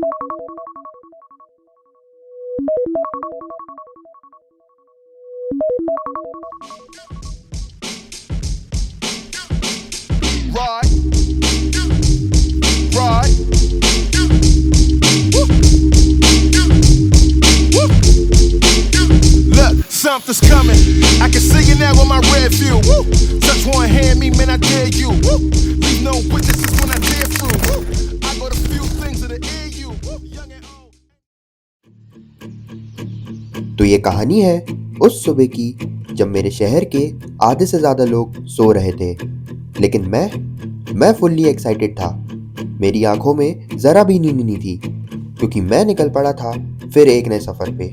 Ride, ride. Woo. Woo. Look, something's coming. I can see it now on my red view. Woo. Touch one hand, me, man, I dare you. Woo. Leave no witnesses when I dare through. Woo. I got a few things in the air you. Woo. Young and old. तो ये कहानी है उस सुबह की जब मेरे शहर के आधे से ज़्यादा लोग सो रहे थे, लेकिन मैं फुल्ली एक्साइटेड था। मेरी आंखों में ज़रा भी नींद नहीं थी क्योंकि मैं निकल पड़ा था फिर एक नए सफ़र पे।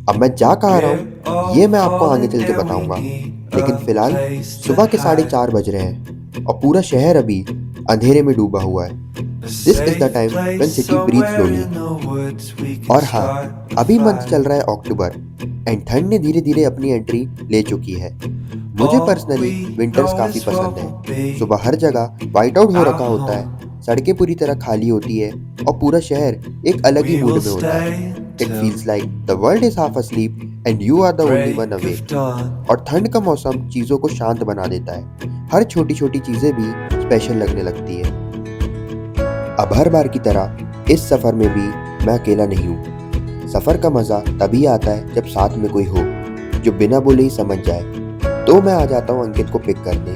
अब मैं जा कहाँ रहा हूँ ये मैं आपको आगे चल के बताऊँगा, लेकिन फ़िलहाल सुबह के 4:30 बज रहे हैं और पूरा शहर अभी अंधेरे में डूबा हुआ है। This is the time when city breathe slowly. और हाँ, अभी मंथ चल रहा है अक्टूबर एंड ठंड ने धीरे धीरे अपनी एंट्री ले चुकी है। मुझे पर्सनली विंटर्स काफ़ी पसंद है। सुबह हर जगह वाइट आउट हो रखा होता है, सड़कें पूरी तरह खाली होती है और पूरा शहर एक अलग ही मूड में होता है। It feels like the world is half asleep and you are the only one awake. और ठंड का मौसम चीज़ों को शांत बना देता है। हर छोटी छोटी चीज़ें भी स्पेशल लगने लगती है। अब हर बार की तरह इस सफ़र में भी मैं अकेला नहीं हूँ। सफ़र का मज़ा तभी आता है जब साथ में कोई हो जो बिना बोले ही समझ जाए। तो मैं आ जाता हूँ अंकित को पिक करने।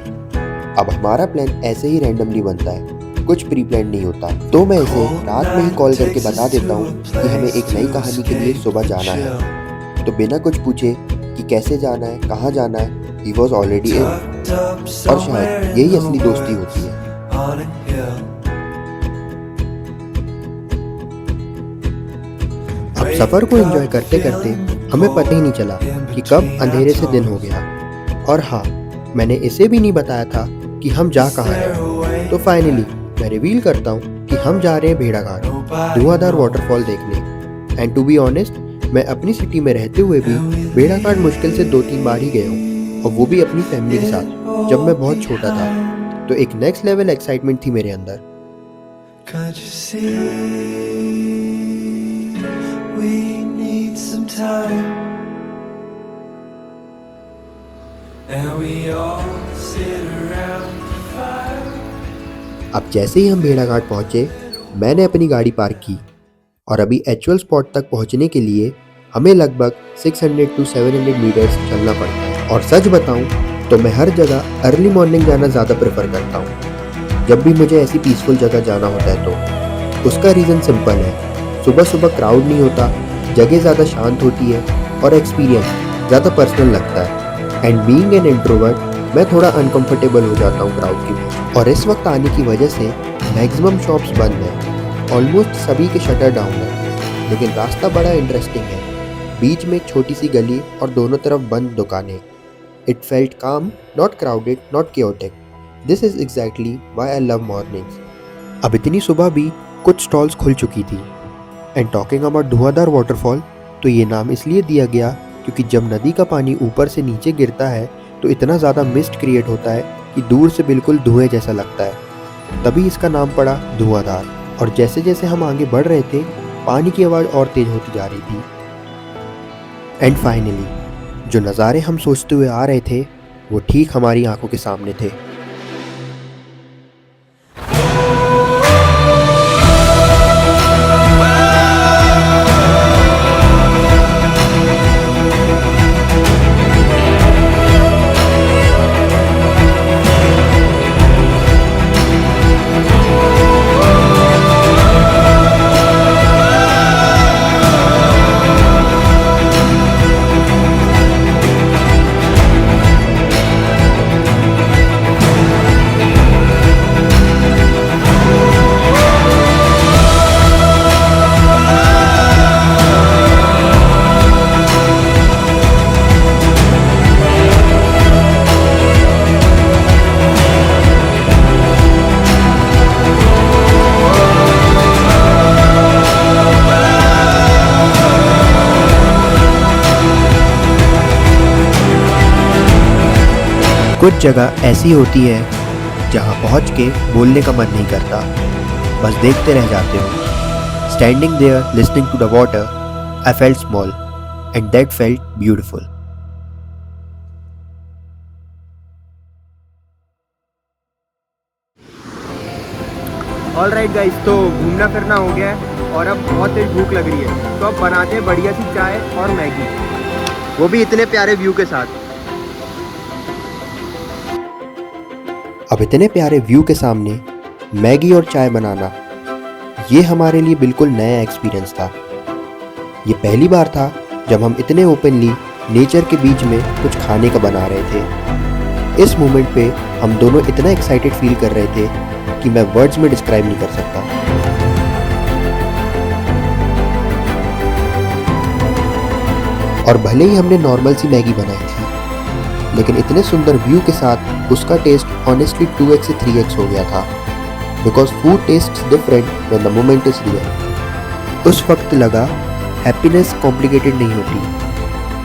अब हमारा प्लान ऐसे ही रैंडमली बनता है, कुछ प्री प्लान नहीं होता। तो मैं इसे रात में ही कॉल करके बता देता हूँ कि हमें एक नई कहानी के लिए सुबह जाना है। तो बिना कुछ पूछे कि कैसे जाना है, कहाँ जाना है, ही वॉज ऑलरेडी इन। और शायद यही असली दोस्ती होती है। अब सफ़र को एंजॉय करते करते हमें पता ही नहीं चला कि कब अंधेरे से दिन हो गया। और हाँ, मैंने इसे भी नहीं बताया था कि हम जा कहाँ हैं। तो फाइनली मैं रिवील करता हूँ कि हम जा रहे हैं भेड़ाघाट धुआंधार वाटरफॉल देखने। एंड टू बी ऑनेस्ट, मैं अपनी सिटी में रहते हुए भी भेड़ाघाट मुश्किल से 2-3 बार ही गया हूँ, और वो भी अपनी फैमिली के साथ जब मैं बहुत छोटा था। तो एक नेक्स्ट लेवल एक्साइटमेंट थी मेरे अंदर। अब जैसे ही हम भेड़ाघाट पहुंचे, मैंने अपनी गाड़ी पार्क की और अभी एक्चुअल स्पॉट तक पहुंचने के लिए हमें लगभग 600 to 700 मीटर्स चलना पड़ता है। और सच बताऊं तो मैं हर जगह अर्ली मॉर्निंग जाना ज़्यादा प्रेफर करता हूं जब भी मुझे ऐसी पीसफुल जगह जाना होता है। तो उसका रीज़न सिंपल है, सुबह सुबह क्राउड नहीं होता, जगह ज़्यादा शांत होती है और एक्सपीरियंस ज़्यादा पर्सनल लगता है। एंड बीइंग एन इंट्रोवर्ट, मैं थोड़ा अनकंफर्टेबल हो जाता हूँ क्राउड के बीच। और इस वक्त आने की वजह से मैक्सिमम शॉप्स बंद हैं, ऑलमोस्ट सभी के शटर डाउन हैं। लेकिन रास्ता बड़ा इंटरेस्टिंग है, बीच में एक छोटी सी गली और दोनों तरफ बंद दुकानें। इट फेल्ट काम, not crowded, not chaotic. This is exactly Y I love mornings. अब इतनी सुबह भी कुछ स्टॉल्स खुल चुकी थी। And talking about Dhuandhar waterfall, तो ये नाम इसलिए दिया गया क्योंकि जब नदी का पानी ऊपर से नीचे गिरता है तो इतना ज़्यादा मिस्ट क्रिएट होता है कि दूर से बिल्कुल धुएं जैसा लगता है, तभी इसका नाम पड़ा धुआंधार। और जैसे जैसे हम आगे बढ़ रहे थे, पानी की आवाज़ और तेज़ होती जा रही थी। एंड फाइनली जो नज़ारे हम सोचते हुए आ रहे थे वो ठीक हमारी आंखों के सामने थे। कुछ जगह ऐसी होती है जहाँ पहुँच के बोलने का मन नहीं करता, बस देखते रह जाते हो। Standing there listening to the water, I felt small, and that felt beautiful. Alright guys, तो घूमना फिरना हो गया है और अब बहुत तेज भूख लग रही है, तो अब बनाते हैं बढ़िया सी चाय और मैगी, वो भी इतने प्यारे व्यू के साथ। अब इतने प्यारे व्यू के सामने मैगी और चाय बनाना, ये हमारे लिए बिल्कुल नया एक्सपीरियंस था। ये पहली बार था जब हम इतने ओपनली नेचर के बीच में कुछ खाने का बना रहे थे। इस मोमेंट पे हम दोनों इतना एक्साइटेड फील कर रहे थे कि मैं वर्ड्स में डिस्क्राइब नहीं कर सकता। और भले ही हमने नॉर्मल सी मैगी बनाई थी, लेकिन इतने सुंदर व्यू के साथ उसका टेस्ट ऑनेस्टली 2x से 3x हो गया था, because food tests different when the moment is real. उस वक्त लगा हैप्पीनेस कॉम्प्लिकेटेड नहीं होती,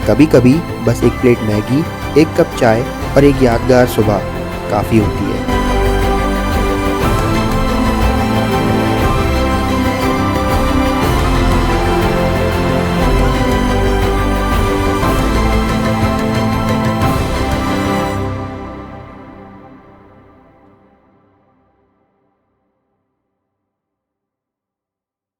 कभी कभी बस एक प्लेट मैगी, एक कप चाय और एक यादगार सुबह काफ़ी होती है।